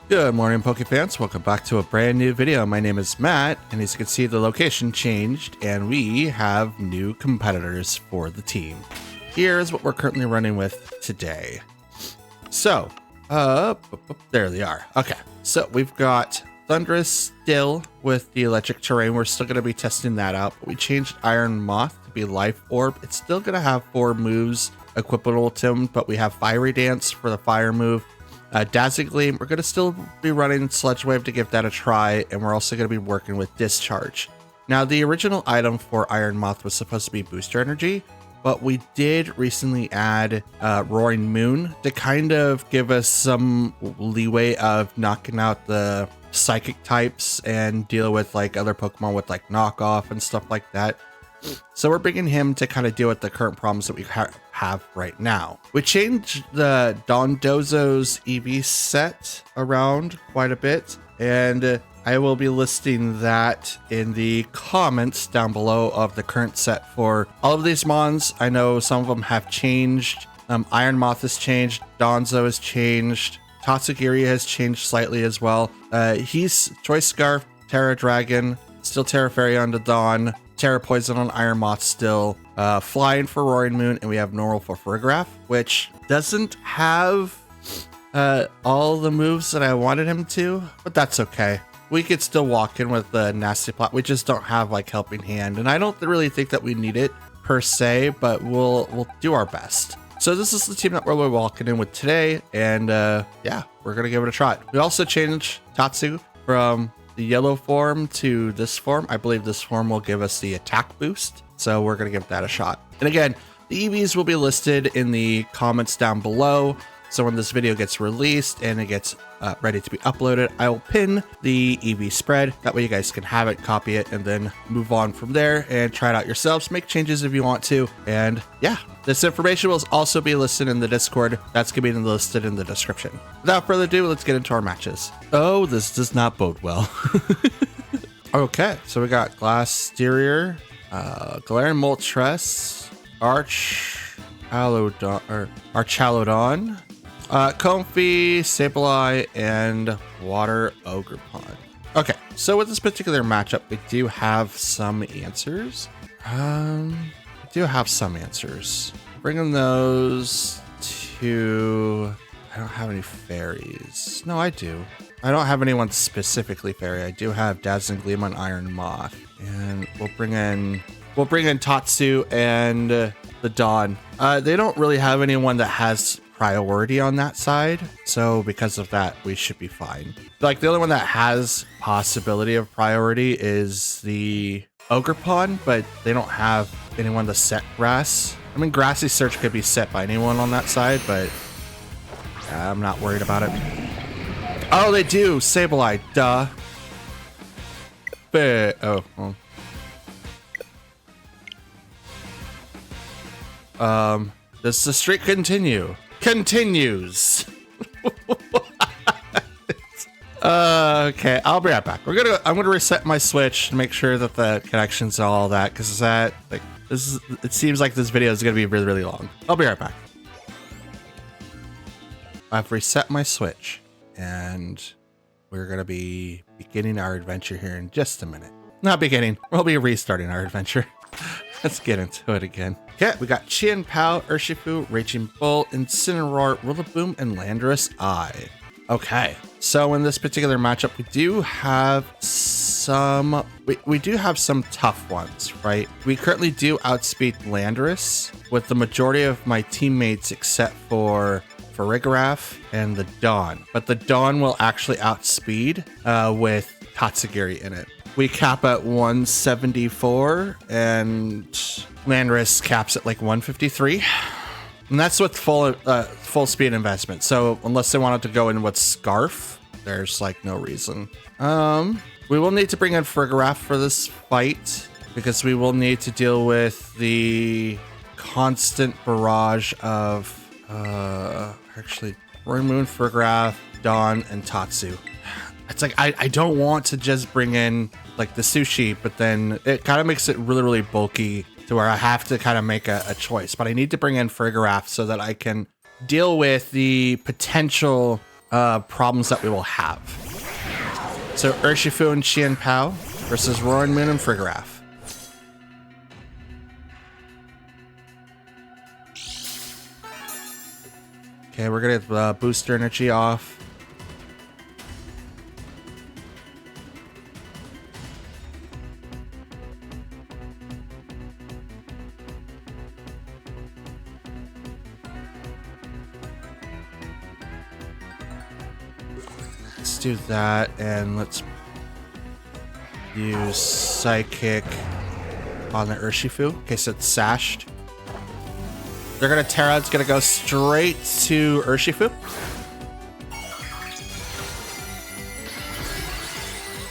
Good morning, Pokefans. Welcome back to a brand new video. My name is Matt, and as you can see, the location changed, and we have new competitors for the team. Here's what we're currently running with today. So, there they are. Okay, so we've got Thunderous still with the electric terrain. We're still going to be testing that out, but we changed Iron Moth to be Life Orb. It's still going to have 4 moves equipable to him, but we have Fiery Dance for the fire move. Dazzling Gleam, we're going to still be running Sludge Wave to give that a try, and we're also going to be working with Discharge. Now, the original item for Iron Moth was supposed to be Booster Energy, but we did recently add Roaring Moon to kind of give us some leeway of knocking out the Psychic types and deal with like other Pokemon with like Knockoff and stuff like that. So we're bringing him to kind of deal with the current problems that we have right now. We changed the Dondozo's EV set around quite a bit, and I will be listing that in the comments down below of the current set for all of these mons. I know some of them have changed. Iron Moth has changed, Donzo has changed, Tatsugiri has changed slightly as well. He's Choice Scarf, Terra Dragon, still Terra Fairy on the Dawn, Terra Poison on Iron Moth still, Flying for Roaring Moon, and we have Normal for Farigiraf, which doesn't have all the moves that I wanted him to, but that's okay. We could still walk in with the Nasty Plot. We just don't have like Helping Hand, and I don't really think that we need it per se, but we'll do our best. So this is the team that we're walking in with today, and yeah, we're gonna give it a try. We also changed Tatsu from the yellow form to this form. I believe this form will give us the attack boost, so we're gonna give that a shot. And again, the EVs will be listed in the comments down below. So when this video gets released and it gets ready to be uploaded, I will pin the EV spread. That way you guys can have it, copy it, and then move on from there and try it out yourselves. Make changes if you want to. And yeah, this information will also be listed in the Discord. That's going to be listed in the description. Without further ado, let's get into our matches. Oh, this does not bode well. Okay, so we got Glasteria, Galarian Moltres, Archaludon, Comfey, Sableye, and Water Ogerpon. Okay, so with this particular matchup, we do have some answers. Bringing those to... I don't have any fairies. No, I do. I don't have anyone specifically fairy. I do have Dazzling Gleam on Iron Moth, and we'll bring in Tatsu and the Dawn. They don't really have anyone that has priority on that side, so because of that, we should be fine. Like, the only one that has possibility of priority is the Ogerpon, but they don't have anyone to set Grass. I mean, Grassy Search could be set by anyone on that side, but I'm not worried about it. Oh, they do! Sableye, duh. Oh, well. Does the streak continue? Continues. Okay, I'll be right back. I'm gonna reset my Switch to make sure that the connections and all that, because it seems like this video is gonna be really, really long. I'll be right back. I've reset my Switch, and we're gonna be beginning our adventure here in just a minute. Not beginning, we'll be restarting our adventure. Let's get into it again. Okay, we got Chien Pao, Urshifu, Raging Bull, Incineroar, Rillaboom, and Landorus Eye. Okay, so in this particular matchup, we do have some tough ones, right? We currently do outspeed Landorus with the majority of my teammates except for Farigiraf and the Dawn, but the Dawn will actually outspeed with Tatsugiri in it. We cap at 174, and Landorus caps at like 153. And that's with full speed investment. So unless they wanted to go in with Scarf, there's like no reason. We will need to bring in Farigiraf for this fight, because we will need to deal with the constant barrage of actually Roaring Moon, Farigiraf, Dawn, and Tatsu. It's like I don't want to just bring in like the sushi, but then it kind of makes it really, really bulky to where I have to kind of make a choice. But I need to bring in Farigiraf so that I can deal with the potential problems that we will have. So Urshifu and Qian Pao versus Roaring Moon and Frigoraph. Okay, we're gonna get booster energy off. Let's do that, and let's use Psychic on the Urshifu in case it's sashed. They're gonna Terra. It's gonna go straight to Urshifu.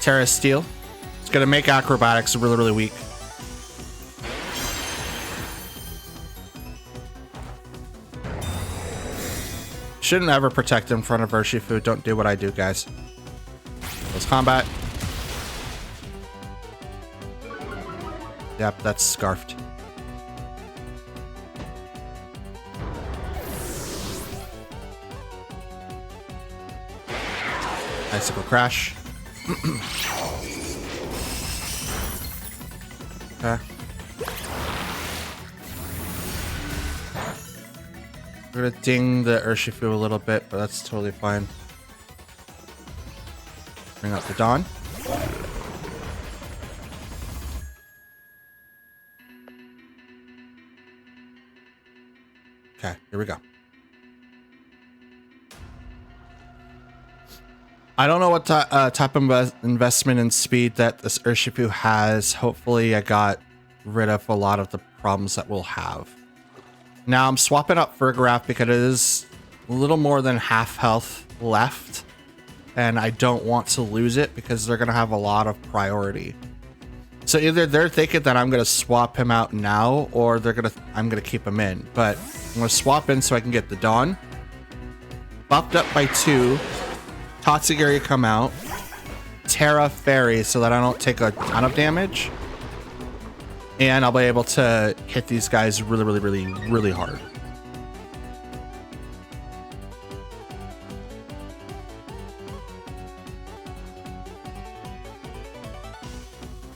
Terra Steel. It's gonna make Acrobatics really, really weak. Shouldn't ever protect in front of Urshifu. Don't do what I do, guys. Let's combat. Yep, that's scarfed. Icicle Crash. Okay. We're gonna ding the Urshifu a little bit, but that's totally fine. Bring up the Dawn. Okay, here we go. I don't know what type of investment in speed that this Urshifu has. Hopefully I got rid of a lot of the problems that we'll have. Now I'm swapping up Frigoraph because it is a little more than half health left. And I don't want to lose it because they're going to have a lot of priority. So either they're thinking that I'm going to swap him out now, or I'm going to keep him in. But I'm going to swap in so I can get the Dawn. Buffed up by 2. Tatsugiri come out. Terra Fairy so that I don't take a ton of damage. And I'll be able to hit these guys really, really, really, really hard.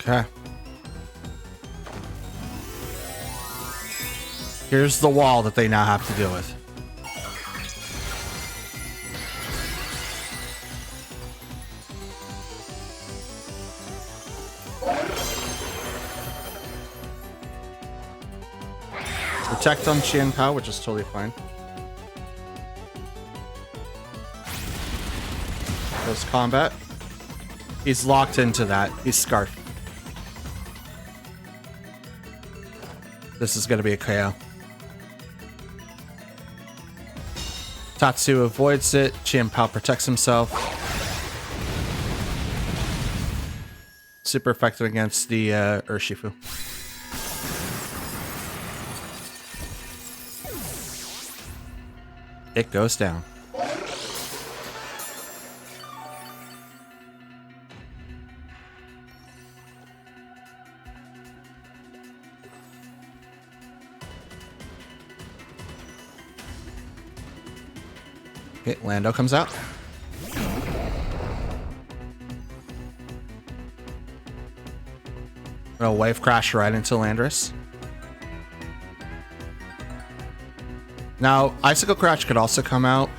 Okay. Here's the wall that they now have to deal with. Protect on Qian Pao, which is totally fine. Close combat. He's locked into that. He's scarfed. This is going to be a KO. Tatsu avoids it. Qian Pao protects himself. Super effective against the Urshifu. It goes down. Okay, Lando comes out. Gonna wave crash right into Landorus. Now, Icicle Crash could also come out.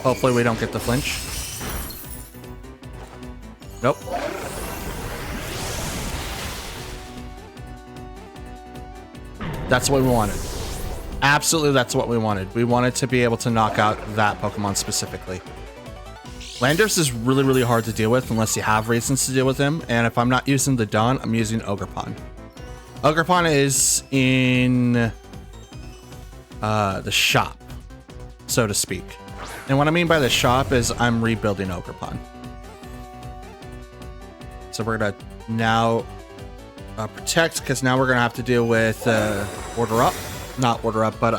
Hopefully we don't get the flinch. Nope. That's what we wanted. Absolutely, that's what we wanted. We wanted to be able to knock out that Pokemon specifically. Landorus is really, really hard to deal with unless you have reasons to deal with him. And if I'm not using the Dawn, I'm using Ogerpon. Ogerpon is in the shop, so to speak. And what I mean by the shop is I'm rebuilding Ogerpon. So we're gonna now protect, because now we're gonna have to deal with order up, not order up, but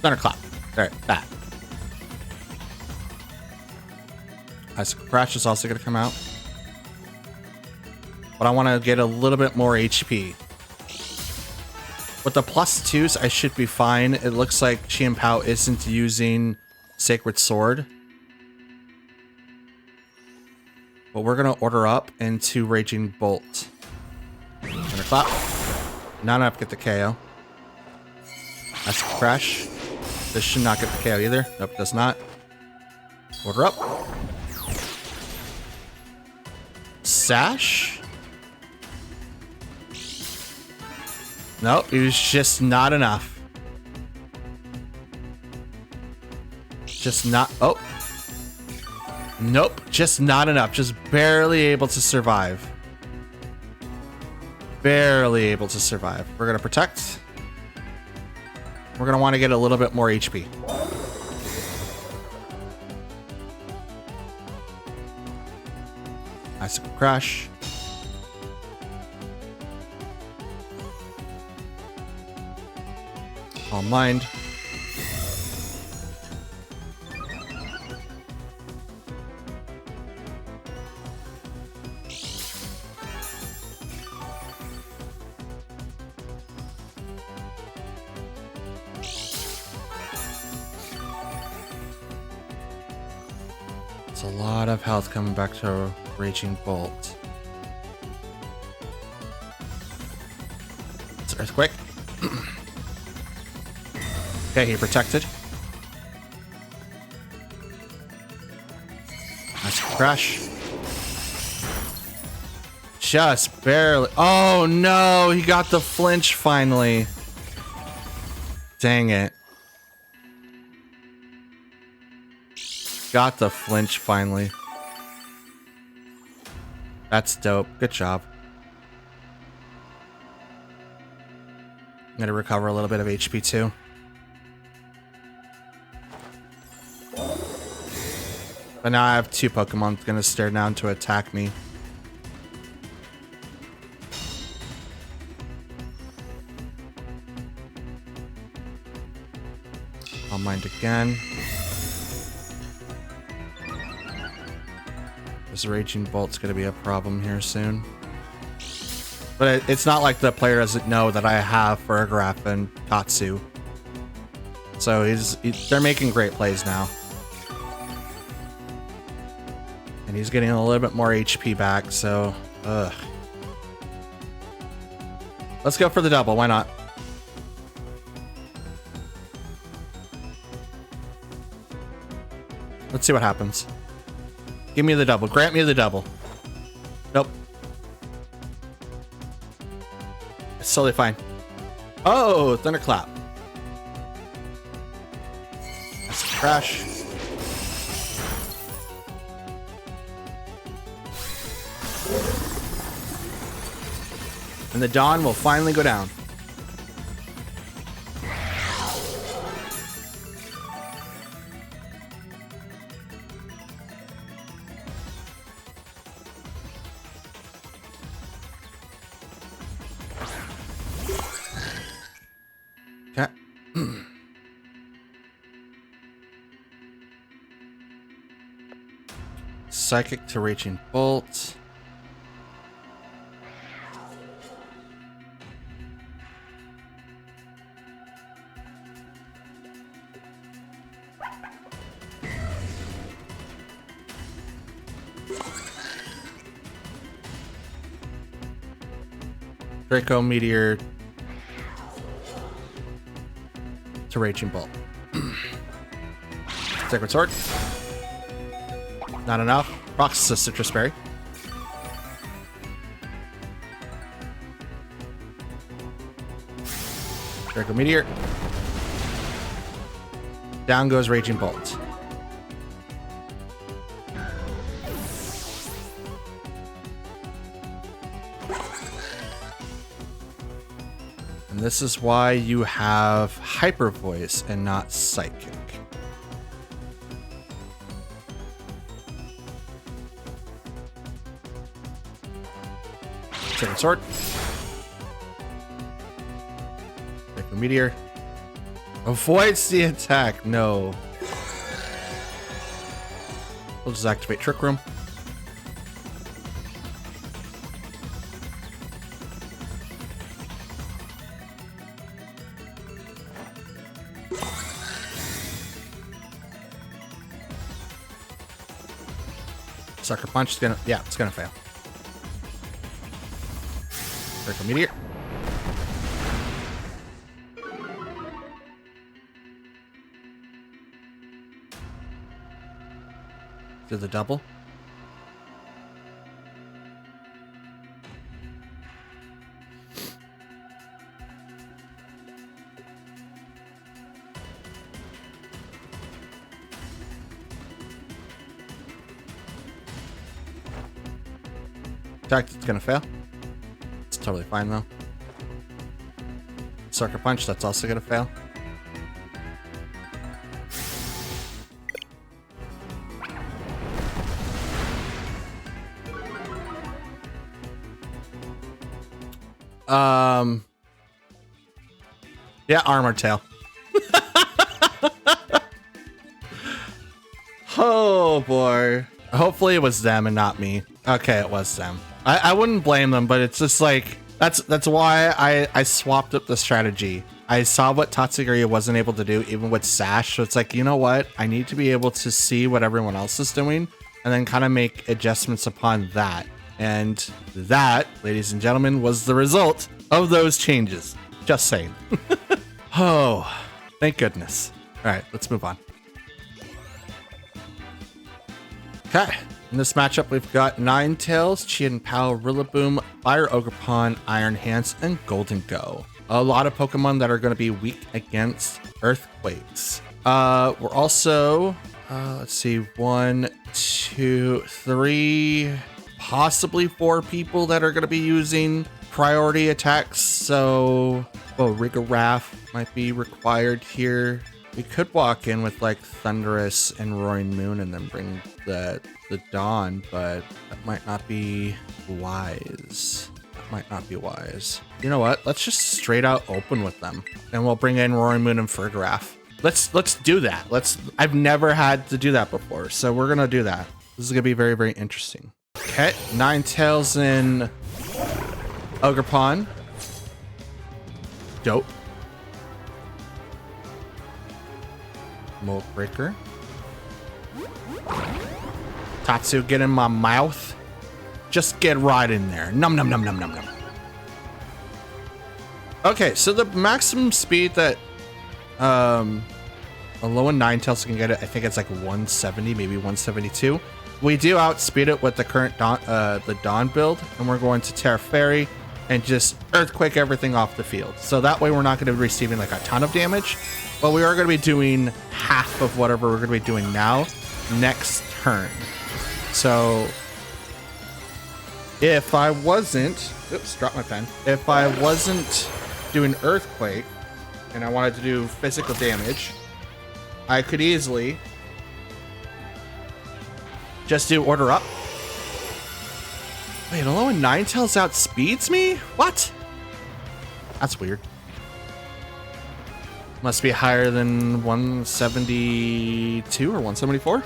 thunderclap. All right, that. Icicle Crash is also gonna come out, but I want to get a little bit more HP. With the +2s, I should be fine. It looks like Chien Pao isn't using Sacred Sword. But we're going to order up into Raging Bolt. Thunderclap. Not enough to get the KO. That's a Crash. This should not get the KO either. Nope, does not. Order up. Sash? Nope, it was just not enough. Just not... Oh. Nope, just not enough. Just barely able to survive. Barely able to survive. We're going to protect. We're going to want to get a little bit more HP. Icicle Crash. All Mind. It's a lot of health coming back to Raging Bolt. It's Earthquake. Okay, he protected. Nice Crash. Just barely. Oh no, he got the flinch finally. Dang it. Got the flinch finally. That's dope. Good job. I'm gonna recover a little bit of HP too. But now I have two Pokemon gonna stare down to attack me. I'll mind again. This Raging Bolt's gonna be a problem here soon. But it's not like the player doesn't know that I have Fergraph and Katsu. So they're making great plays now. And he's getting a little bit more HP back, so... Ugh. Let's go for the double, why not? Let's see what happens. Give me the double. Grant me the double. Nope. It's totally fine. Oh, Thunderclap. That's a Crash. And the Dawn will finally go down. Okay. Psychic to Raging Bolt. Draco Meteor to Raging Bolt. Sacred Sword. Not enough. Rocks a Citrus Berry. Draco Meteor. Down goes Raging Bolt. And this is why you have Hyper Voice and not Psychic. Second Sword. Draco Meteor. Avoids the attack. No. We'll just activate Trick Room. Sucker Punch is gonna, yeah, it's gonna fail. Critical Meteor. Do the double. It's gonna fail. It's totally fine though. Sucker Punch, that's also gonna fail. Yeah, Armor Tail. Oh boy. Hopefully it was them and not me. Okay, it was them. I wouldn't blame them, but it's just like that's why I swapped up the strategy. I saw what Tatsugiri wasn't able to do even with Sash, so it's like, you know what? I need to be able to see what everyone else is doing and then kind of make adjustments upon that. And that, ladies and gentlemen, was the result of those changes. Just saying. Oh, thank goodness. All right, let's move on. Okay, in this matchup, we've got Ninetales, Chien Pao, Rillaboom, Fire Ogerpon, Iron Hands, and Golden Go. A lot of Pokemon that are going to be weak against Earthquakes. We're also, let's see, 1, 2, 3, possibly 4 people that are going to be using priority attacks. So, Rigarath might be required here. We could walk in with like Thunderous and Roaring Moon and then bring the Dawn, but that might not be wise. That might not be wise. You know what? Let's just straight out open with them, and we'll bring in Roaring Moon and Fergrath. Let's do that. I've never had to do that before, so we're gonna do that. This is gonna be very, very interesting. Okay, Ninetales and Ogerpon. Dope. Mold Breaker. Tatsu, get in my mouth. Just get right in there. Num num num num num num. Okay, so the maximum speed that a low and Ninetales can get it, I think it's like 170, maybe 172. We do outspeed it with the current the Dawn build, and we're going to Terra Fairy and just Earthquake everything off the field. So that way we're not going to be receiving like a ton of damage, but we are going to be doing half of whatever we're going to be doing now next turn. So if I wasn't, oops, dropped my pen. If I wasn't doing Earthquake and I wanted to do physical damage, I could easily just do Order Up. Wait, Alolan Ninetales outspeeds me? What? That's weird. Must be higher than 172 or 174?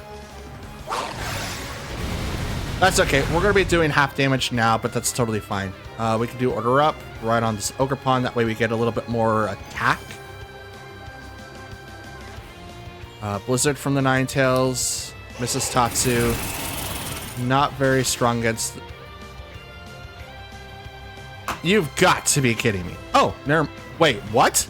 That's okay. We're going to be doing half damage now, but that's totally fine. We can do Order Up right on this Ogerpon. That way we get a little bit more attack. Blizzard from the Ninetales. Mrs. Tatsu. Not very strong against... You've got to be kidding me. Oh, never... Wait, what?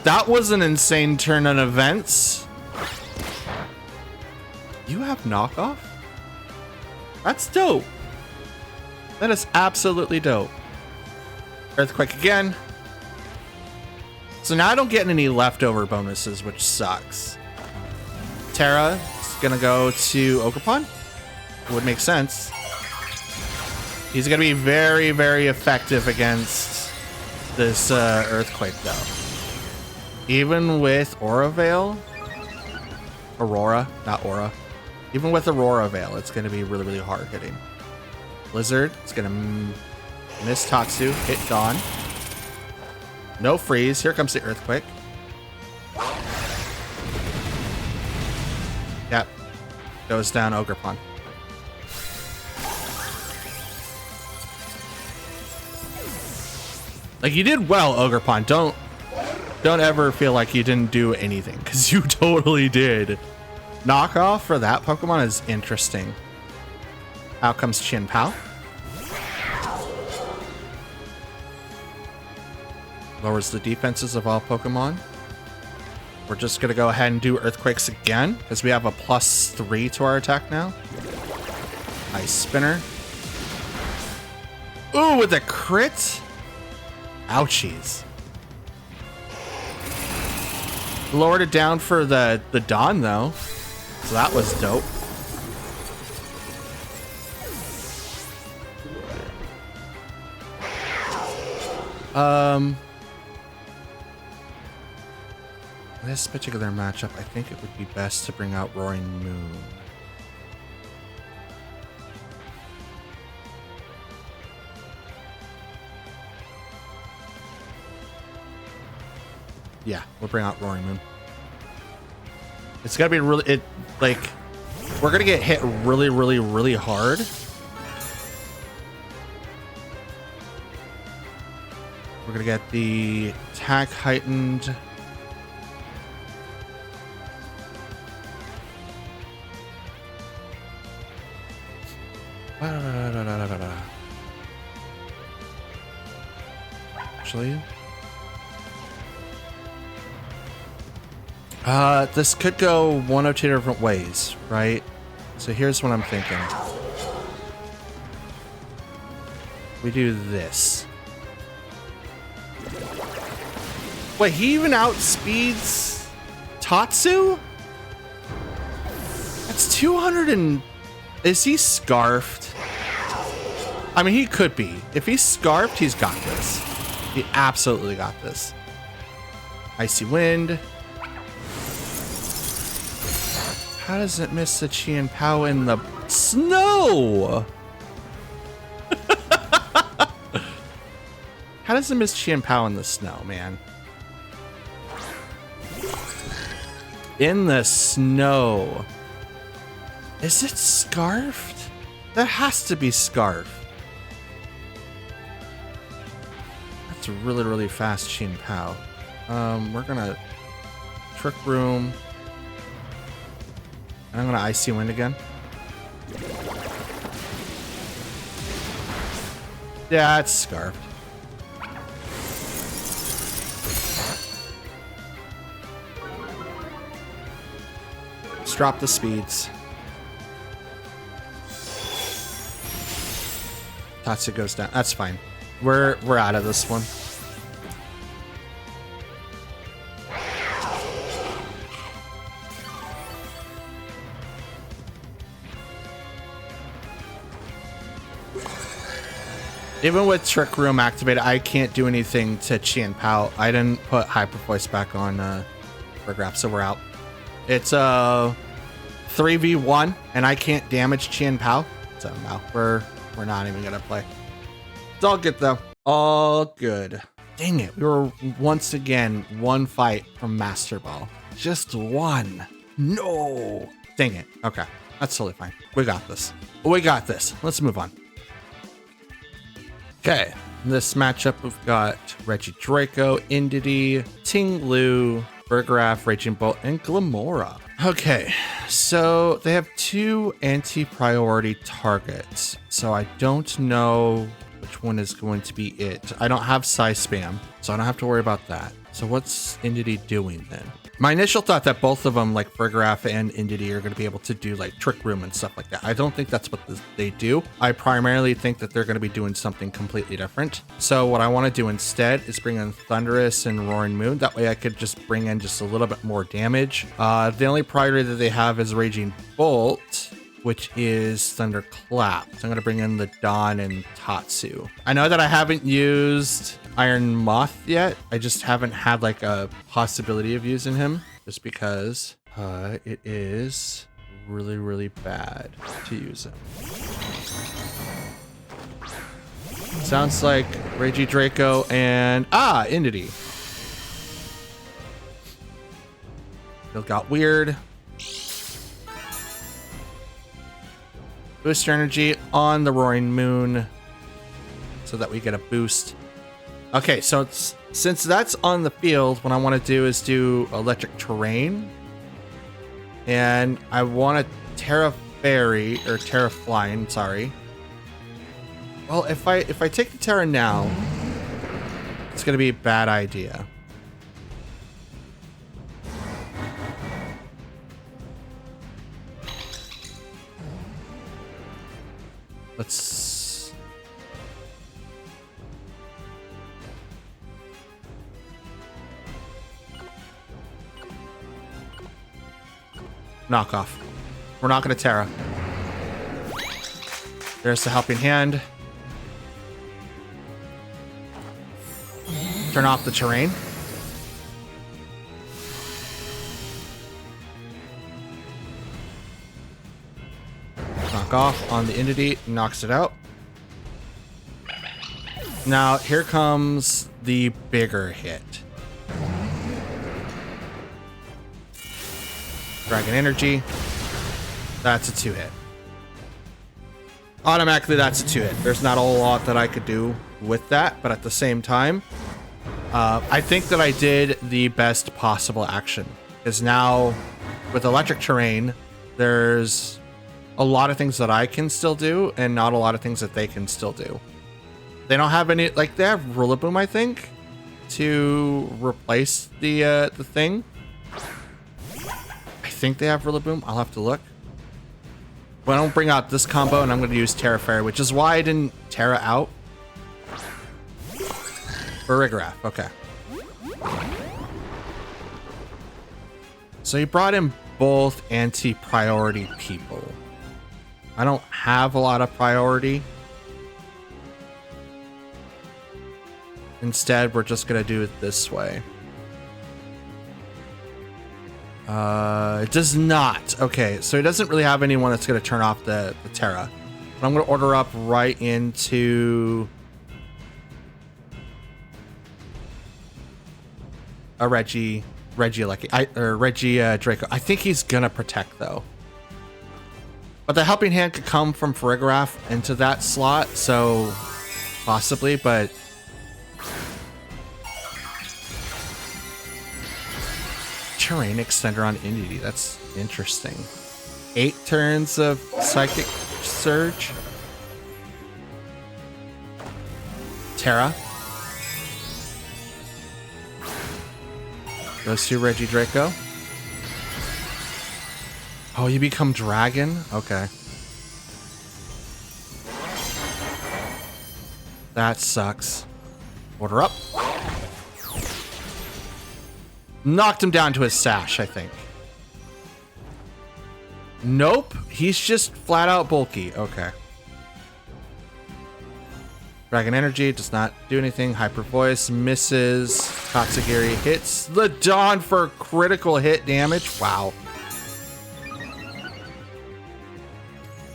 That was an insane turn on events. You have knockoff? That's dope. That is absolutely dope. Earthquake again. So now I don't get any leftover bonuses, which sucks. Terra is gonna go to Ogerpon. Would make sense. He's gonna be very, very effective against this Earthquake though. Even with Aura Veil, Aurora, not Aura. Even with Aurora Veil, it's going to be really, really hard hitting. Blizzard, it's going to miss Tatsu, hit Dawn. No freeze. Here comes the Earthquake. Yep. Goes down Ogerpon. Like, you did well, Ogerpon. Don't ever feel like you didn't do anything, because you totally did. Knockoff for that Pokemon is interesting. Out comes Chin Pao. Lowers the defenses of all Pokemon. We're just going to go ahead and do Earthquakes again, because we have a +3 to our attack now. Ice Spinner. Ooh, with a crit? Ouchies. Lowered it down for the Dawn, though. So that was dope. This particular matchup, I think it would be best to bring out Roaring Moon. Yeah, we'll bring out Roaring Moon. It's gotta be really, we're gonna get hit really, really, really hard. We're gonna get the attack heightened. Actually, this could go one of two different ways, right? So here's what I'm thinking. We do this. Wait, he even outspeeds Tatsu? That's 200 and... Is he scarfed? I mean, he could be. If he's scarfed, he's got this. He absolutely got this. Icy Wind. How does it miss the Chien Pao in the snow? How does it miss Chien Pao in the snow, man? In the snow. Is it scarfed? That has to be scarfed. That's a really, really fast Chien Pao. We're gonna Trick Room. And I'm gonna Icy Wind again. Yeah, it's scarfed. Let's drop the speeds. Tatsu goes down. That's fine. We're out of this one. Even with Trick Room activated, I can't do anything to Chien Pao. I didn't put Hyper Voice back on Graph, so we're out. It's a 3v1, and I can't damage Chien Pao. So no, we're not even gonna play. It's all good though. All good. Dang it, we were once again one fight from Master Ball. Just one. No. Dang it. Okay, that's totally fine. We got this. We got this. Let's move on. Okay, this matchup we've got Regidraco, Indeedee, Tinglu, Burgraff, Raging Bolt, and Glamora. Okay, so they have two anti-priority targets, so I don't know which one is going to be it. I don't have Size Spam, so I don't have to worry about that. So what's Indeedee doing then? My initial thought that both of them, like Burgraff and Indeedee, are going to be able to do like Trick Room and stuff like that. I don't think that's what they do. I primarily think that they're going to be doing something completely different. So what I want to do instead is bring in Thundurus and Roaring Moon. That way I could just bring in just a little bit more damage. The only priority that they have is Raging Bolt, which is Thunderclap. So I'm going to bring in the Dawn and Tatsu. I know that I haven't used Iron Moth yet. I just haven't had like a possibility of using him just because it is really, really bad to use him. Sounds like Regidraco and Indeedee. It got weird. Boost your energy on the Roaring Moon so that we get a boost. Okay, so it's Since that's on the field, what I want to do is do electric terrain. And I want to Terra Fairy, or Terra Flying, sorry. Well, if I take the Terra now, it's going to be a bad idea. Let's... knock off. We're not going to Terra. There's the helping hand. Turn off the terrain. Knock off on the entity, knocks it out. Now here comes the bigger hit. Dragon Energy. That's a 2-hit. Automatically, that's a 2-hit. There's not a whole lot that I could do with that, but at the same time, I think that I did the best possible action. Because now, with electric terrain, there's a lot of things that I can still do, and not a lot of things that they can still do. They don't have any, like, they have Rillaboom, I think, to replace the thing. I think they have Rillaboom. I'll have to look. But I don't bring out this combo, and I'm going to use Terra Fairy, which is why I didn't Terra out. For Rigorath, okay. So he brought in both anti-priority people. I don't have a lot of priority. Instead, we're just going to do it this way. It does not. Okay, so he doesn't really have anyone that's going to turn off the Terra. But I'm going to order up right into a Reggie Draco. I think he's going to protect, though. But the helping hand could come from Farigiraf into that slot, so possibly, but... Terrain extender on Entity. That's interesting. 8 turns of Psychic Surge. Terra. Goes to Reggie Draco. Oh, you become Dragon? Okay. That sucks. Order up. Knocked him down to his sash, I think. Nope. He's just flat out bulky. Okay. Dragon Energy does not do anything. Hyper Voice misses. Tatsugiri hits the Dawn for critical hit damage. Wow.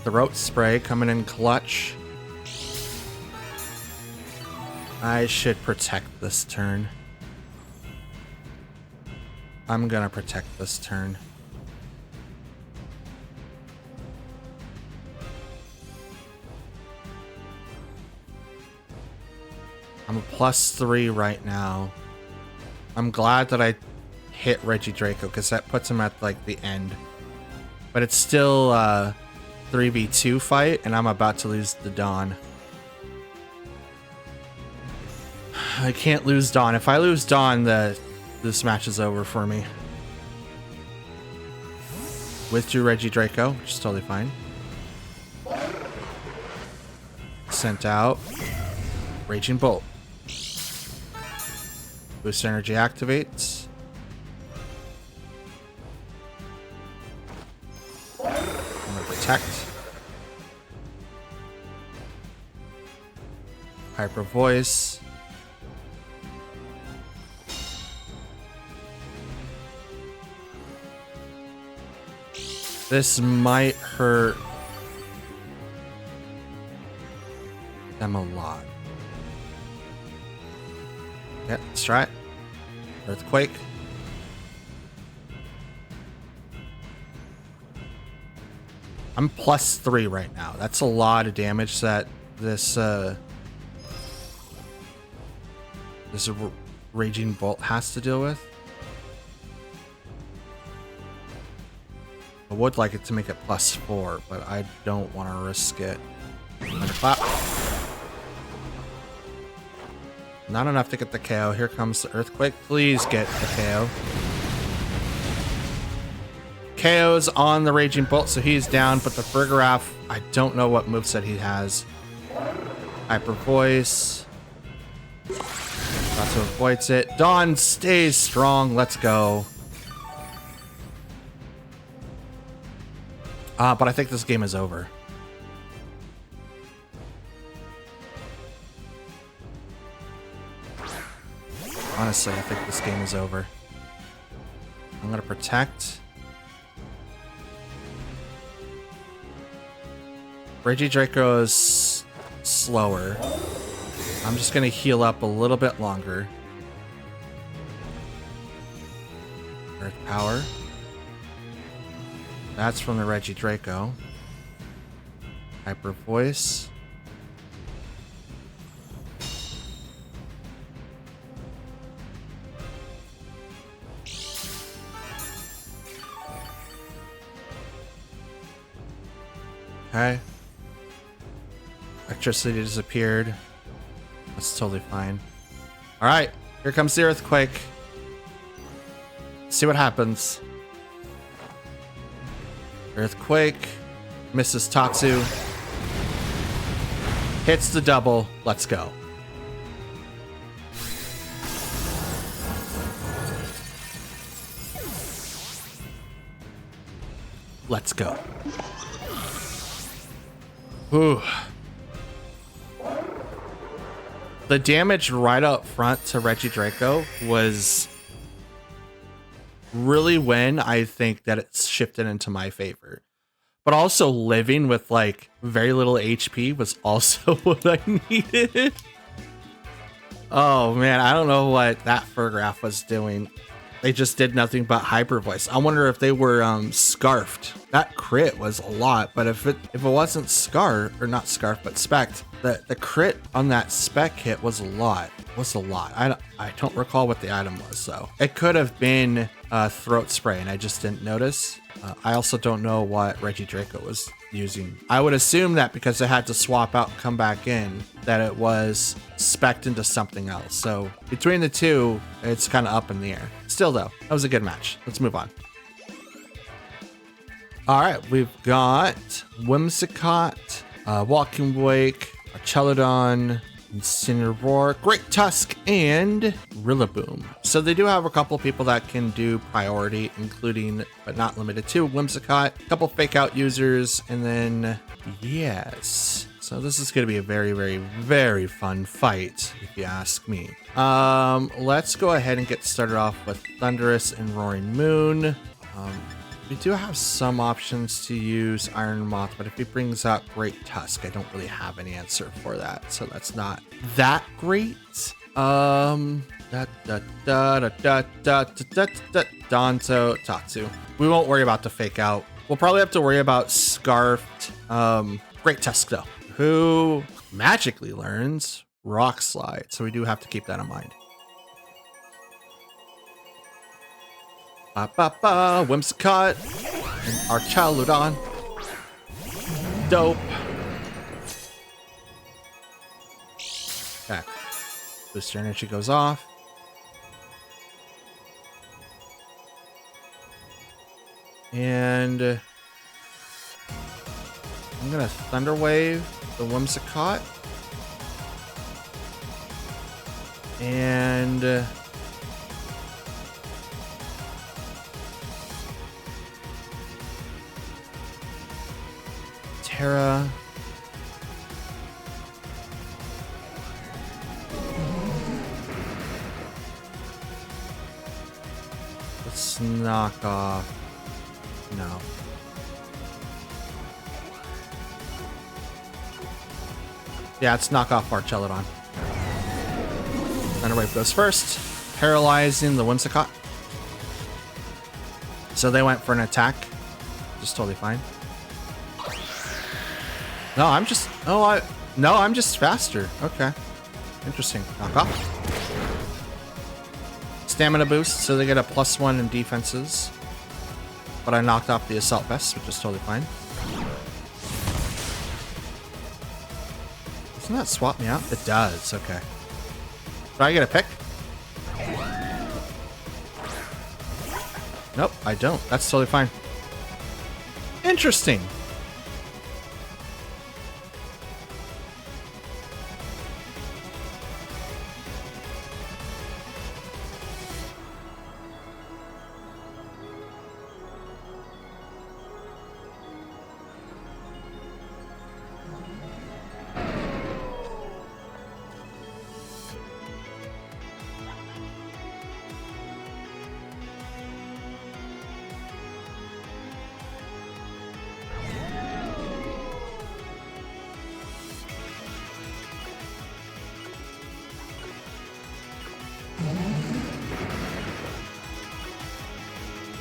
Throat Spray coming in clutch. I should protect this turn. I'm gonna protect this turn. I'm a +3 right now. I'm glad that I hit Reggie Draco because that puts him at like the end. But it's still a 3v2 fight and I'm about to lose the Dawn. I can't lose Dawn. If I lose Dawn, this match is over for me. Withdrew Reggie Draco, which is totally fine. Sent out Raging Bolt. Boost Energy activates. I'm gonna protect. Hyper Voice. This might hurt them a lot. Yeah, let's try it. Earthquake. I'm +3 right now. That's a lot of damage that this Raging Bolt has to deal with. I would like it to make it +4, but I don't want to risk it. Thunderclap. Not enough to get the KO. Here comes the Earthquake. Please get the KO. KO's on the Raging Bolt, so he's down, but the Farigiraf, I don't know what moveset he has. Hyper Voice. That's what avoids it. Dawn stays strong. Let's go. But I think this game is over. Honestly, I think this game is over. I'm gonna protect. Regidrago is slower. I'm just gonna heal up a little bit longer. Earth Power. That's from the Regidrago. Hyper Voice. Okay. Electricity disappeared. That's totally fine. All right, here comes the Earthquake. See what happens. Earthquake misses Tatsu. Hits the double. Let's go. Let's go. Ooh. The damage right up front to Regidrago was really when I think that it's shifted into my favor. But also living with like very little HP was also what I needed. Oh man, I don't know what that Farigiraf was doing. They just did nothing but Hyper Voice. I wonder if they were scarfed. That crit was a lot, but if it wasn't scar or not scarf but spect, the crit on that spec hit was a lot. I don't recall what the item was though. It could have been throat spray and I just didn't notice. I also don't know what Regidrago was using. I would assume that because it had to swap out and come back in, that it was spec'd into something else. So between the two, it's kind of up in the air. Still though, that was a good match. Let's move on. All right, we've got Whimsicott, Walking Wake, Archelodon, Incineroar, Great Tusk, and Rillaboom. So they do have a couple people that can do priority, including, but not limited to, Whimsicott, a couple fake out users, and then, yes. So this is going to be a very, very, very fun fight, if you ask me. Let's go ahead and get started off with Thundurus and Roaring Moon. We do have some options to use Iron Moth, but if he brings out Great Tusk, I don't really have an answer for that, so that's not that great. Danto, Tatsu. We won't worry about the fake out. We'll probably have to worry about Scarfed Great Tusk though, who magically learns Rock Slide, so we do have to keep that in mind. Whimsicott and Archelodon. Dope. Okay. Booster energy goes off. And I'm gonna Thunder Wave the Whimsicott. And Terra. Let's knock off. No. Yeah, let's knock off Archelodon. Thunder Wave goes first, paralyzing the Whimsicott. So they went for an attack. Just totally fine. No, I'm just faster. Okay. Interesting. Knock off. stamina boost, so they get a +1 in defenses. But I knocked off the assault vest, which is totally fine. Doesn't that swap me out? It does, okay. Do I get a pick? Nope, I don't. That's totally fine. Interesting.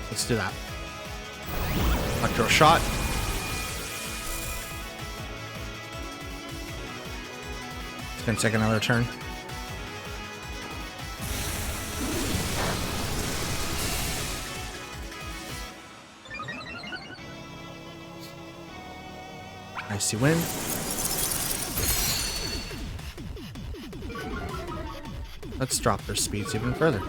Let's do that. Electro shot. It's gonna take another turn. Icy wind. Let's drop their speeds even further.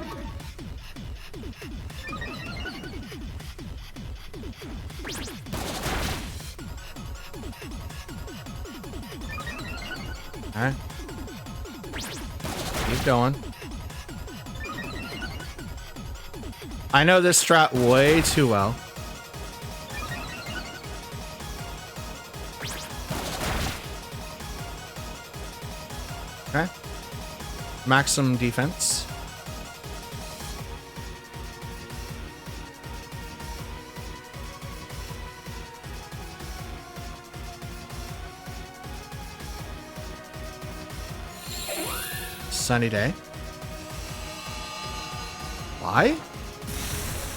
Alright. Keep going. I know this strat way too well. Okay. Maximum defense. Sunny day. Why?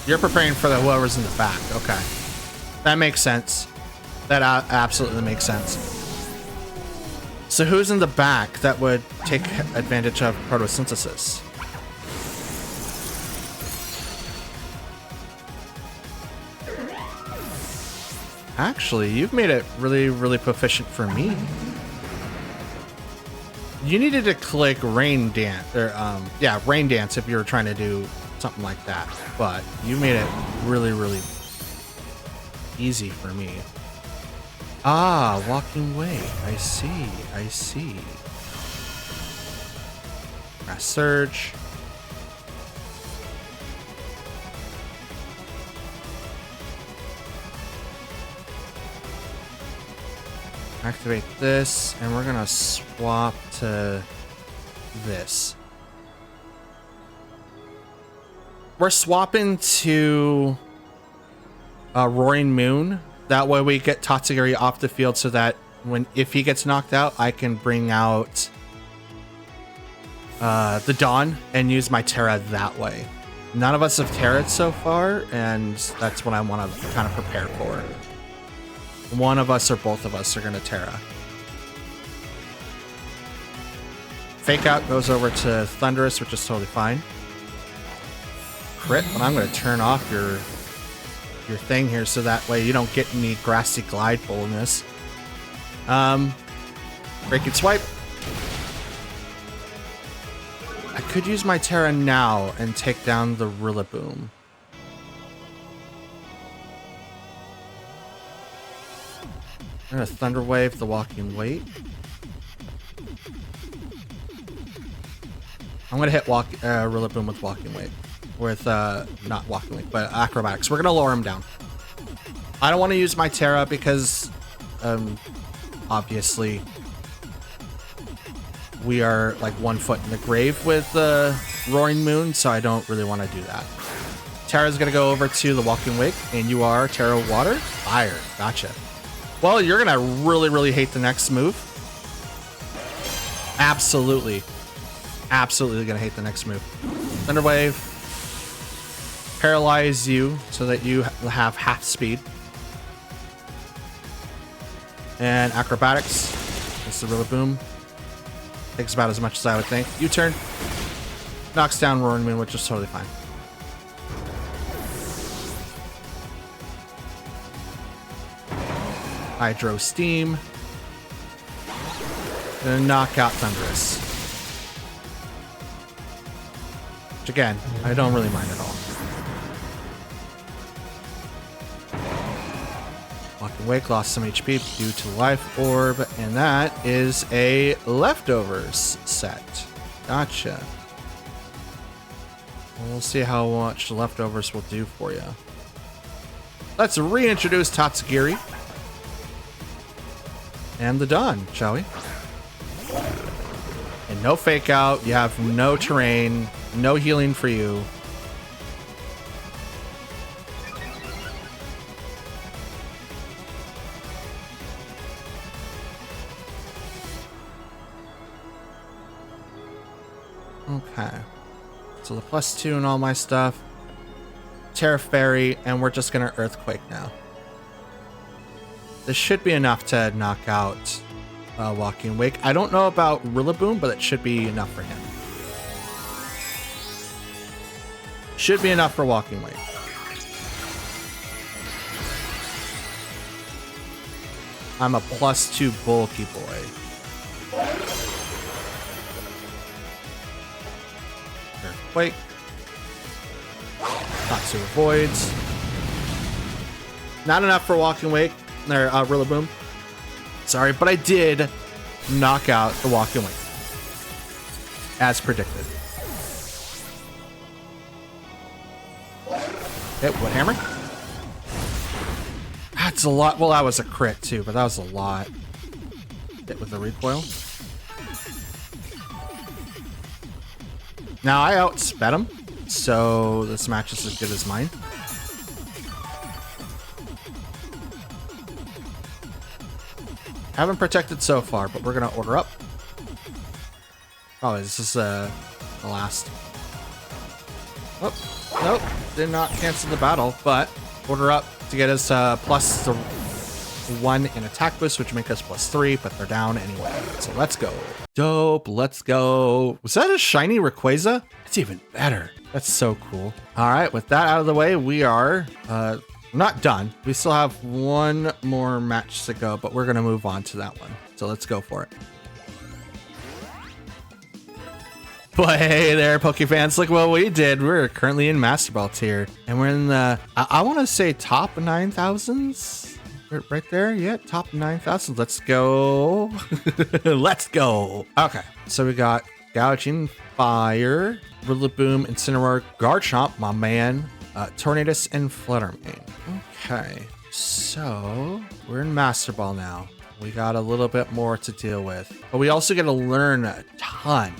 You're preparing for the whoever's in the back. Okay. That makes sense. That absolutely makes sense. So who's in the back that would take advantage of photosynthesis? Actually, you've made it really, really proficient for me. You needed to click rain dance, or yeah, rain dance if you were trying to do something like that. But you made it really, really easy for me. Ah, walking way. I see. I see. Grass surge. Activate this, and we're gonna swap to this. We're swapping to Roaring Moon. That way we get Tatsugiri off the field so that if he gets knocked out, I can bring out the Dawn and use my Terra that way. None of us have Terra so far, and that's what I want to kind of prepare for. One of us or both of us are going to Terra. Fake Out goes over to Thunderous, which is totally fine. Crit, but I'm going to turn off your thing here so that way you don't get any Grassy Glide fullness. Breaking Swipe. I could use my Terra now and take down the Rillaboom. I'm gonna Thunder Wave the Walking Weight. I'm gonna hit Rillaboom with Walking Weight. With, not Walking Weight, but Acrobatics. We're gonna lower him down. I don't want to use my Terra because, obviously, we are like 1 foot in the grave with the Roaring Moon, so I don't really want to do that. Terra's gonna go over to the Walking Weight, and you are Terra Water? Fire. Gotcha. Well, you're gonna really, really hate the next move. Absolutely. Absolutely gonna hate the next move. Thunder Wave. Paralyze you so that you have half speed. And Acrobatics. It's the Rillaboom. Takes about as much as I would think. U-turn. knocks down Roaring Moon, which is totally fine. Hydro Steam. And knock out Thunderous. Which again, I don't really mind at all. Walking Wake lost some HP due to Life Orb, and that is a Leftovers set. Gotcha. We'll see how much the Leftovers will do for you. Let's reintroduce Tatsugiri. And the Dawn, shall we? And no fake out. You have no terrain, no healing for you. Okay. So the +2 and all my stuff. Terra Fairy, and we're just gonna Earthquake now. This should be enough to knock out Walking Wake. I don't know about Rillaboom, but it should be enough for him. Should be enough for Walking Wake. I'm a +2 bulky boy. Earthquake. Tatsu avoids. Not enough for Walking Wake. There, Rillaboom. Sorry, but I did knock out the Walking Wake. As predicted. Hit Wood Hammer. That's a lot. Well, that was a crit too, but that was a lot. Hit with the recoil. Now I outsped him, so this match is as good as mine. Haven't protected so far, but we're gonna order up. Oh, this is the last. Oh, nope, did not cancel the battle, but order up to get us +1 in attack boost, which make us +3, but they're down anyway. So let's go. Dope, let's go. Was that a shiny Rayquaza? It's even better. That's so cool. All right, with that out of the way, we are not done. We still have one more match to go, but we're gonna move on to that one. So let's go for it. But hey there, Pokefans, look what we did. We're currently in Master Ball tier, and we're in the, I want to say top 9,000s. Right there, yeah, top 9,000. Let's go. Let's go. Okay, so we got Gouging Fire, Rillaboom, Incineroar, Garchomp, my man, Tornadus, and Fluttermane. Okay, so we're in Master Ball now. We got a little bit more to deal with, but we also get to learn a ton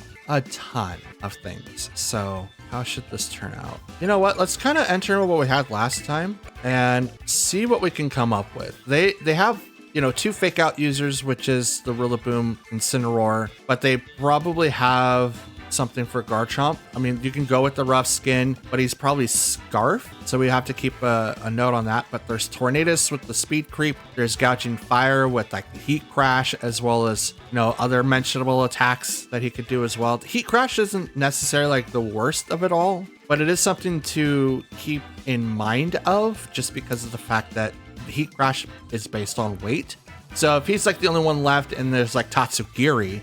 of things. So how should this turn out? You know what? Let's kind of enter what we had last time and see what we can come up with. They have, you know, 2 fake out users, which is the Rillaboom and Incineroar, but they probably have something for Garchomp. I mean, you can go with the rough skin, but he's probably Scarf, so we have to keep a note on that. But there's Tornadus with the speed creep, there's Gouging Fire with like the Heat Crash, as well as, you know, other mentionable attacks that he could do as well. The Heat Crash isn't necessarily like the worst of it all, but it is something to keep in mind of, just because of the fact that the Heat Crash is based on weight. So if he's like the only one left and there's like Tatsugiri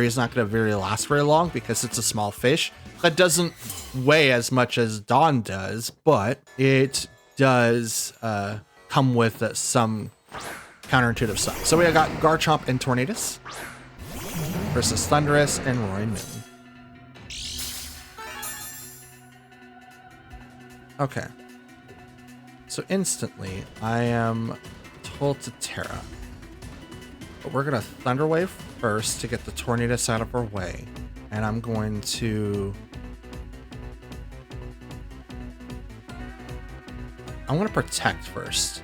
is not going to last very long because it's a small fish that doesn't weigh as much as Dawn does, but it does come with some counterintuitive stuff. So we got Garchomp and Tornadus versus Thunderous and Roaring Moon. Okay. So instantly I am told to Terra. But we're going to Thunder Wave first to get the Tornadus out of our way. And I'm going to Protect first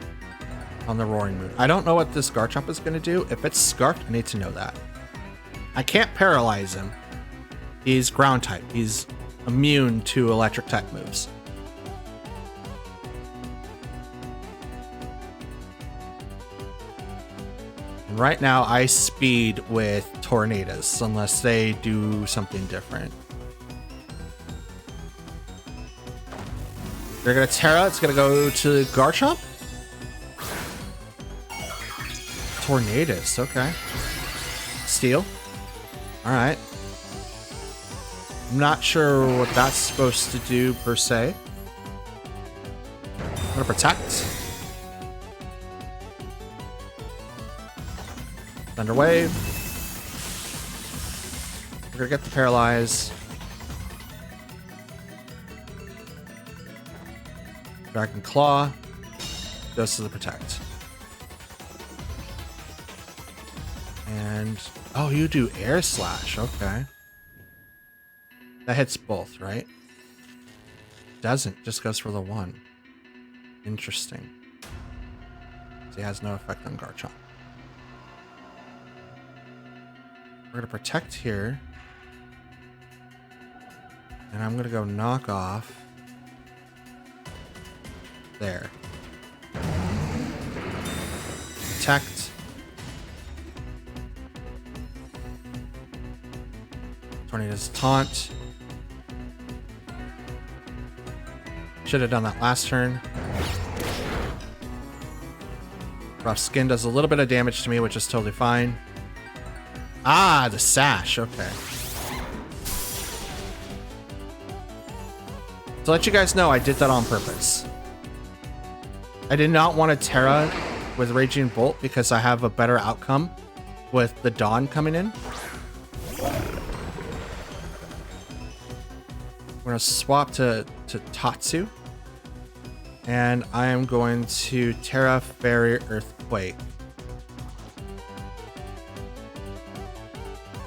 on the Roaring Moon. I don't know what this Garchomp is going to do. If it's Scarfed, I need to know that. I can't paralyze him. He's ground type. He's immune to electric type moves. And right now, I speed with Tornadus unless they do something different. They're gonna Terra. It's gonna go to Garchomp. Tornadus. Okay. Steel. All right. I'm not sure what that's supposed to do per se. I'm gonna protect. Thunder Wave. We're gonna get the Paralyze. Dragon Claw. Goes to the Protect. And oh, you do Air Slash. Okay. That hits both, right? Doesn't. Just goes for the one. Interesting. So he has no effect on Garchomp. We're going to protect here. And I'm going to go knock off. There. Protect. Tornado's Taunt. Should have done that last turn. Rough Skin does a little bit of damage to me, which is totally fine. Ah, the Sash. Okay. To let you guys know, I did that on purpose. I did not want to Terra with Raging Bolt because I have a better outcome with the Dawn coming in. We're going to swap to Tatsu. And I am going to Terra Fairy Earthquake.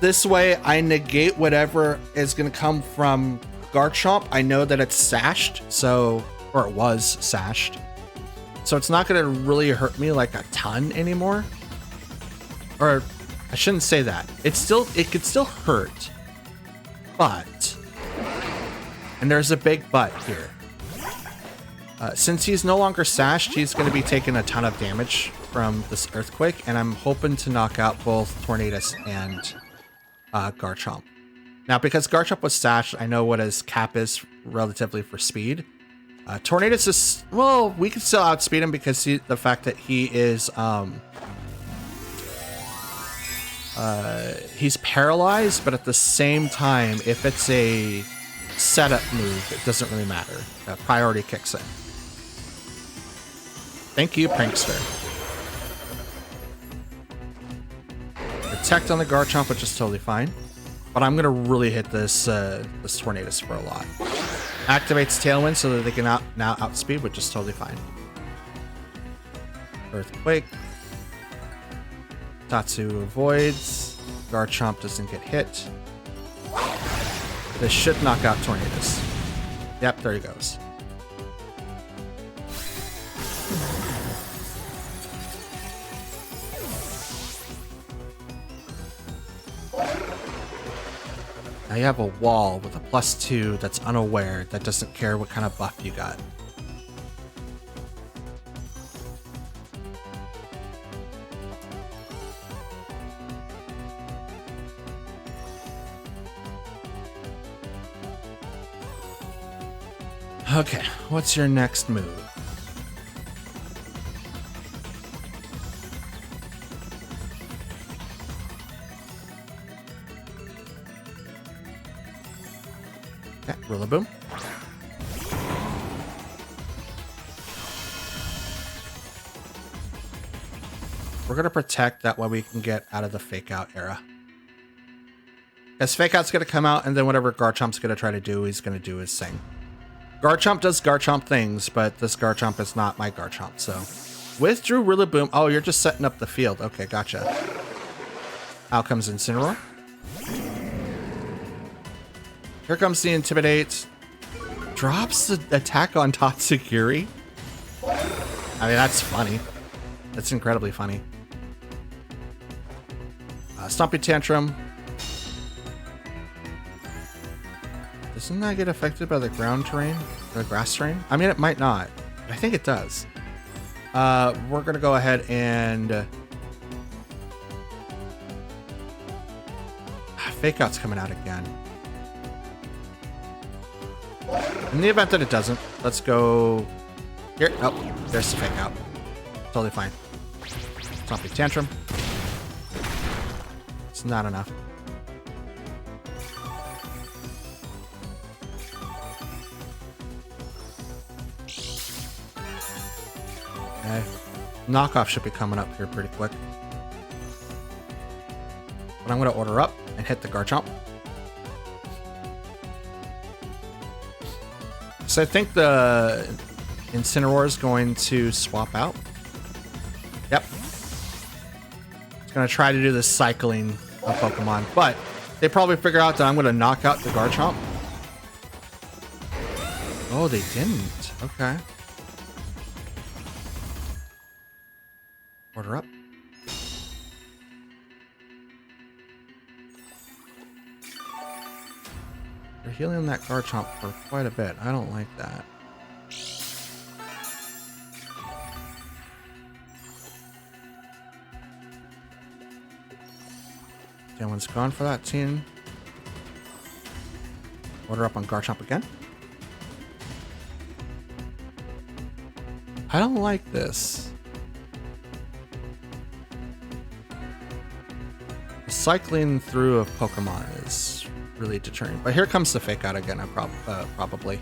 This way, I negate whatever is going to come from Garchomp. I know that it's sashed, so, or it was sashed. So it's not going to really hurt me like a ton anymore. Or I shouldn't say that. It could still hurt. But, and there's a big but here. Since he's no longer sashed, he's going to be taking a ton of damage from this Earthquake, and I'm hoping to knock out both Tornadus and Garchomp. Now, because Garchomp was sashed, I know what his cap is relatively for speed. Tornadus is, well, we can still outspeed him because the fact that he is, he's paralyzed, but at the same time, if it's a setup move, it doesn't really matter. Priority kicks in. Thank you, Prankster. Protect on the Garchomp, which is totally fine. But I'm going to really hit this this Tornadus for a lot. Activates Tailwind so that they can now outspeed, which is totally fine. Earthquake. Tatsu avoids. Garchomp doesn't get hit. This should knock out Tornadus. Yep, there he goes. Now you have a wall with a +2 that's unaware, that doesn't care what kind of buff you got. Okay, what's your next move? Okay, Rillaboom. We're going to protect, that way we can get out of the Fake Out era. As Fake Out's going to come out, and then whatever Garchomp's going to try to do, he's going to do his thing. Garchomp does Garchomp things, but this Garchomp is not my Garchomp, so. Withdrew Rillaboom. Oh, you're just setting up the field. Okay, gotcha. Out comes Incineroar. Here comes the Intimidate. Drops the attack on Tatsugiri. I mean, that's funny. That's incredibly funny. Stompy Tantrum. Doesn't that get affected by the ground terrain? Or the grass terrain? I mean, it might not. But I think it does. We're going to go ahead and... Fake Out's coming out again. In the event that it doesn't, let's go here. Oh, there's the fake out. Totally fine. It's not big tantrum. It's not enough. Okay. Knockoff should be coming up here pretty quick. But I'm going to order up and hit the Garchomp. So I think the Incineroar is going to swap out. Yep. It's going to try to do the cycling of Pokemon, but they probably figure out that I'm going to knock out the Garchomp. Oh, they didn't. Okay. Order up. They're healing that Garchomp for quite a bit. I don't like that. Okay, one's gone for that team. Order up on Garchomp again. I don't like this. The cycling through of Pokemon is really deterring. But here comes the fake out again, probably.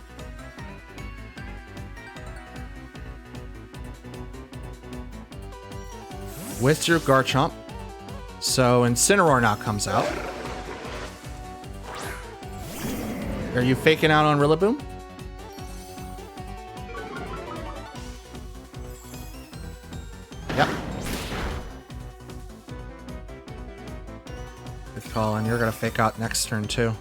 With your Garchomp. So Incineroar now comes out. Are you faking out on Rillaboom? Yep. Good call, and you're gonna fake out next turn too.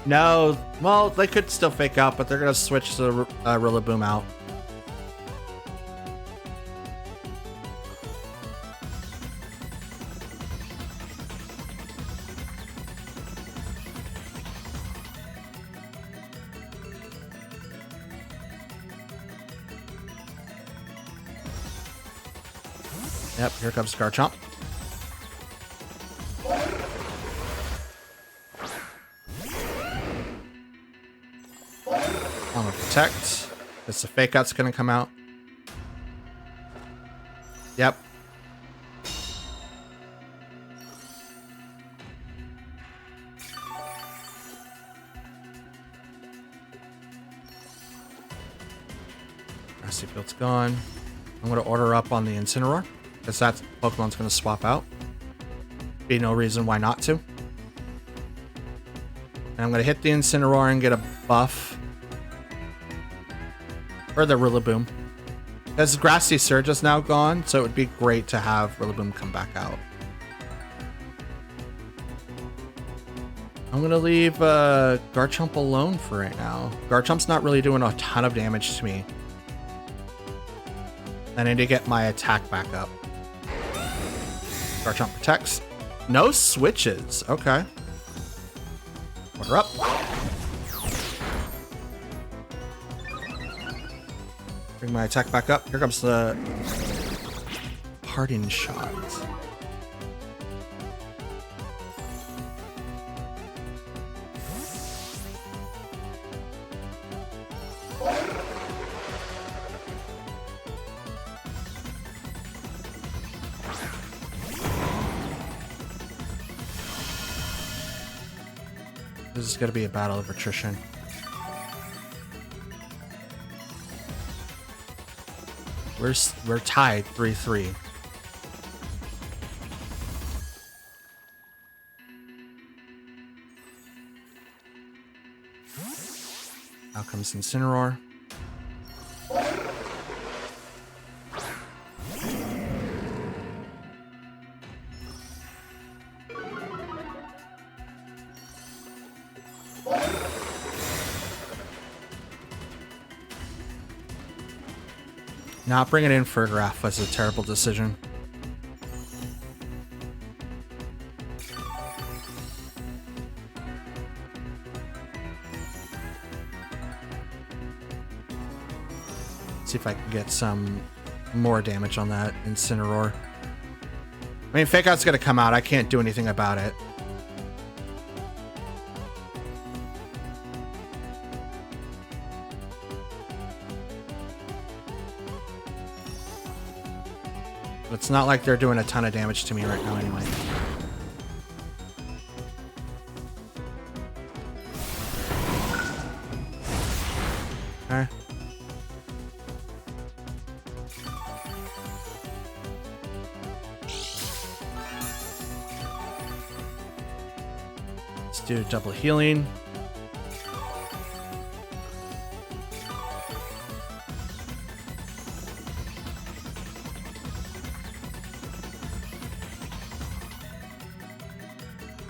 No, well, they could still fake out, but they're gonna switch the Rillaboom out. Yep, here comes Garchomp. I'm gonna protect. It's the fake out's gonna come out. Yep. Grassy Field's gone. I'm gonna order up on the Incineroar, because that Pokemon's gonna swap out. Be no reason why not to. And I'm gonna hit the Incineroar and get a buff. Or the Rillaboom. Because Grassy Surge is now gone, so it would be great to have Rillaboom come back out. I'm going to leave Garchomp alone for right now. Garchomp's not really doing a ton of damage to me. I need to get my attack back up. Garchomp protects. No switches. Okay. Order up. Bring my attack back up. Here comes the parting shot. This is going to be a battle of attrition. We're tied 3-3. Out comes Incineroar. Not bringing in Fergraph was a terrible decision. See if I can get some more damage on that Incineroar. I mean, Fake Out's gonna come out. I can't do anything about it. But it's not like they're doing a ton of damage to me right now anyway. Okay. Let's do double healing.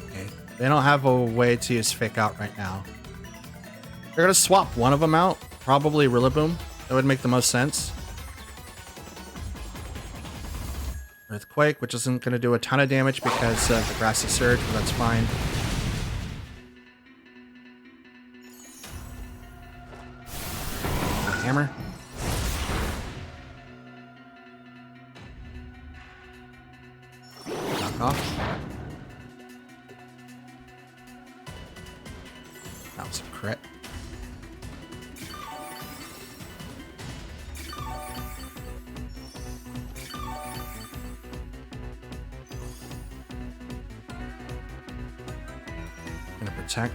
Okay. They don't have a way to use Fake Out right now. They're gonna swap one of them out. Probably Rillaboom. That would make the most sense. Earthquake, which isn't going to do a ton of damage because of the Grassy Surge, but that's fine. Hammer. Knock off. That was a crit.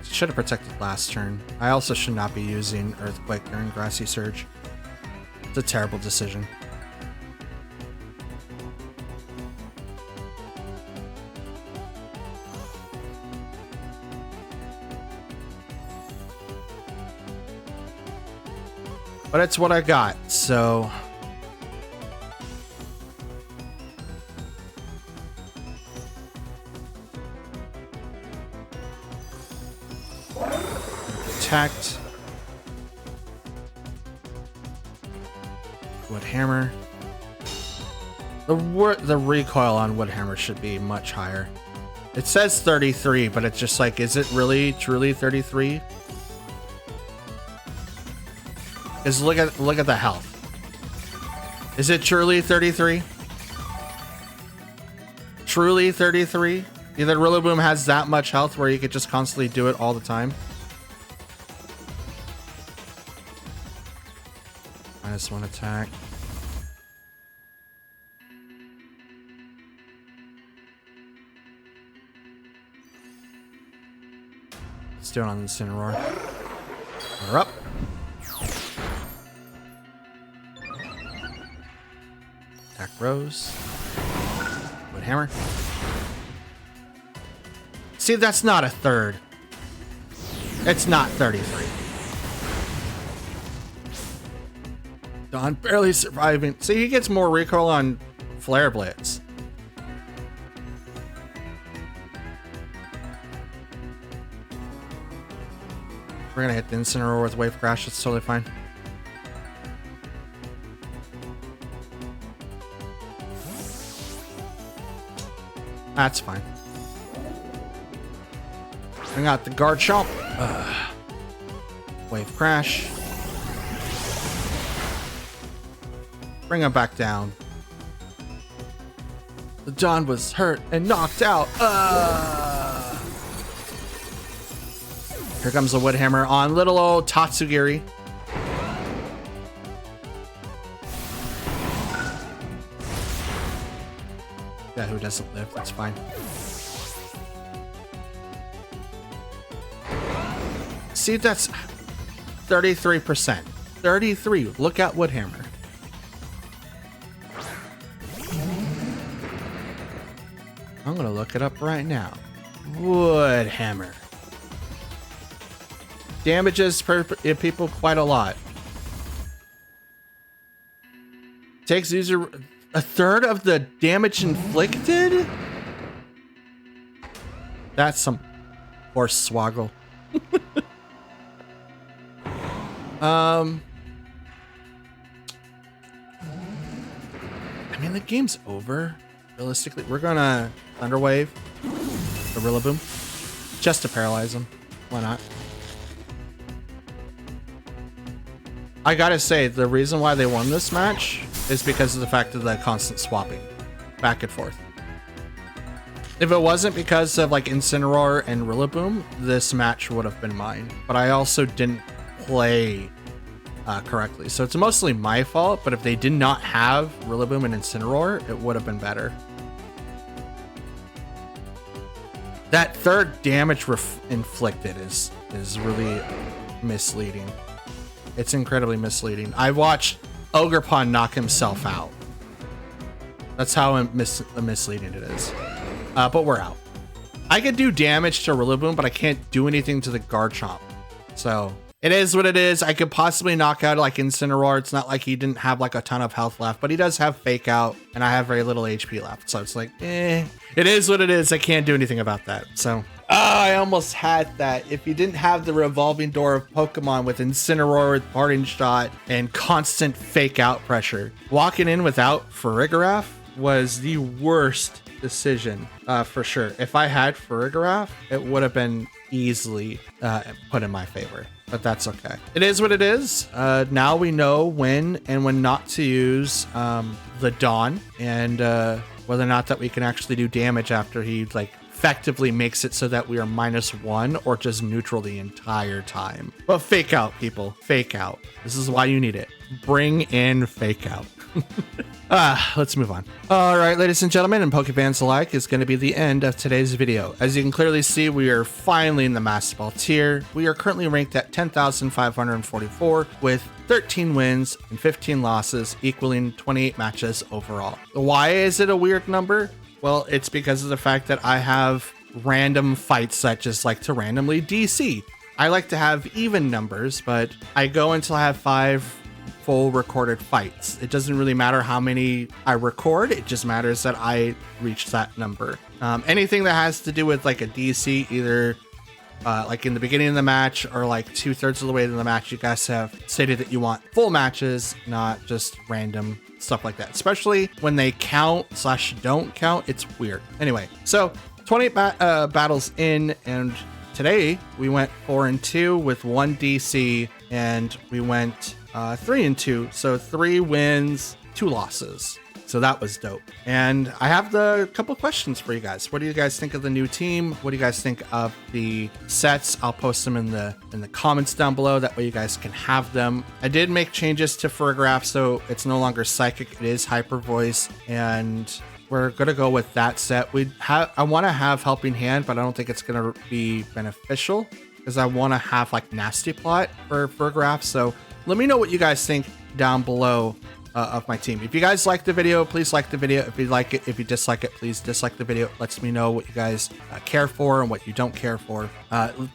Should have protected last turn. I also should not be using Earthquake during Grassy Surge. It's a terrible decision. But it's what I got, so... Protect. Wood Hammer. The recoil on Wood Hammer should be much higher. It says 33, but it's just like, is it really truly 33? Because look at the health. Is it truly 33? Truly 33? Either Rillaboom has that much health where you could just constantly do it all the time. -1 attack. Let's do it on the Incineroar. We're up. Attack Rose. Wood Hammer. See, that's not a third. It's not 33. Don barely surviving. See, he gets more recoil on Flare Blitz. We're gonna hit the Incineroar with Wave Crash. It's totally fine. That's fine. Bring out the Garchomp. Wave Crash. Bring him back down. The Don was hurt and knocked out. Here comes the Wood Hammer on little old Tatsugiri. Yeah, who doesn't live? That's fine. See, that's 33%. 33. Look at Wood Hammer. I'm gonna look it up right now. Wood Hammer. Damages people quite a lot. Takes user a third of the damage inflicted? That's some horse swaggle. I mean, the game's over. Realistically, we're gonna Thunder Wave the Rillaboom just to paralyze him. Why not? I gotta say, the reason why they won this match is because of the fact of the constant swapping back and forth. If it wasn't because of like Incineroar and Rillaboom, this match would have been mine. But I also didn't play correctly. So it's mostly my fault, but if they did not have Rillaboom and Incineroar, it would have been better. That third damage inflicted is really misleading. It's incredibly misleading. I watched Ogerpon knock himself out. That's how misleading it is. But we're out. I could do damage to Rillaboom, but I can't do anything to the Garchomp. So it is what it is. I could possibly knock out like Incineroar. It's not like he didn't have like a ton of health left, but he does have Fake Out, and I have very little HP left. So it's like, it is what it is. I can't do anything about that. So, I almost had that. If you didn't have the revolving door of Pokemon with Incineroar, with Parting Shot, and constant Fake Out pressure, walking in without Farigiraf was the worst decision for sure. If I had Farigiraf, it would have been easily put in my favor, but that's okay. It is what it is. Now we know when and when not to use the Dawn, and whether or not that we can actually do damage after he like effectively makes it so that we are -1 or just neutral the entire time. But Fake Out, people, Fake Out. This is why you need it. Bring in Fake Out. Let's move on. All right, ladies and gentlemen, and Pokefans alike, is going to be the end of today's video. As you can clearly see, we are finally in the Master Ball tier. We are currently ranked at 10,544 with 13 wins and 15 losses, equaling 28 matches overall. Why is it a weird number? Well, it's because of the fact that I have random fights that just like to randomly DC. I like to have even numbers, but I go until I have 5 full recorded fights. It doesn't really matter how many I record. It just matters that I reach that number. Anything that has to do with like a DC, either like in the beginning of the match or like 2/3 of the way to the match, you guys have stated that you want full matches, not just random stuff like that. Especially when they count/don't count, it's weird. Anyway, so 28 battles in, and today we went 4-2 with 1 DC, and we went 3-2, so 3 wins, 2 losses. So that was dope. And I have the couple questions for you guys. What do you guys think of the new team? What do you guys think of the sets? I'll post them in the comments down below. That way you guys can have them. I did make changes to Farigiraf, so it's no longer Psychic. It is Hyper Voice, and we're gonna go with that set. I want to have Helping Hand, but I don't think it's gonna be beneficial because I want to have like Nasty Plot for Farigiraf. So let me know what you guys think down below of my team. If you guys like the video, please like the video. If you like it, if you dislike it, please dislike the video. It lets me know what you guys care for and what you don't care for.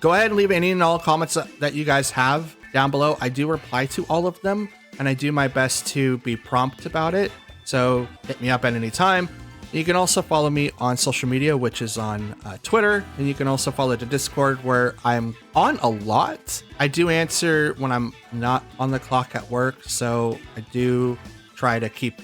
Go ahead and leave any and all comments that you guys have down below. I do reply to all of them, and I do my best to be prompt about it. So hit me up at any time. You can also follow me on social media, which is on Twitter, and you can also follow the Discord, where I'm on a lot. I do answer when I'm not on the clock at work, so I do try to keep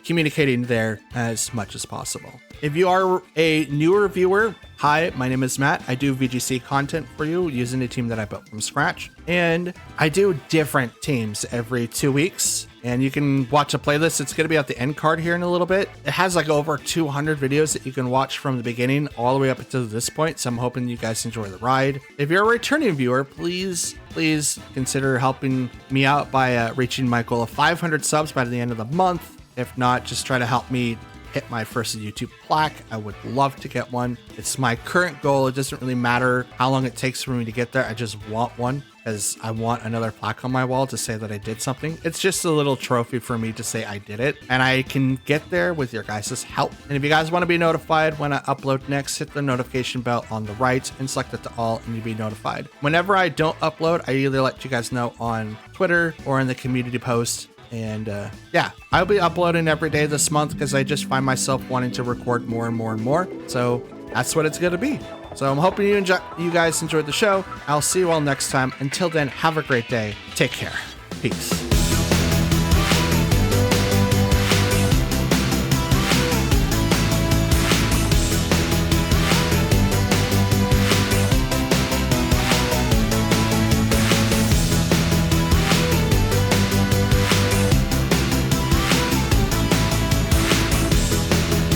communicating there as much as possible. If you are a newer viewer, hi, my name is Matt. I do VGC content for you using a team that I built from scratch, and I do different teams every 2 weeks. And you can watch a playlist. It's going to be at the end card here in a little bit. It has like over 200 videos that you can watch from the beginning all the way up until this point. So I'm hoping you guys enjoy the ride. If you're a returning viewer, please consider helping me out by reaching my goal of 500 subs by the end of the month. If not, just try to help me hit my first YouTube plaque. I would love to get one. It's my current goal. It doesn't really matter how long it takes for me to get there. I just want one, because I want another plaque on my wall to say that I did something. It's just a little trophy for me to say I did it, and I can get there with your guys' help. And if you guys want to be notified when I upload next, hit the notification bell on the right and select it to all, and you'll be notified. Whenever I don't upload, I either let you guys know on Twitter or in the community post. And yeah, I'll be uploading every day this month because I just find myself wanting to record more and more and more. So that's what it's going to be. So I'm hoping you guys enjoyed the show. I'll see you all next time. Until then, have a great day. Take care. Peace.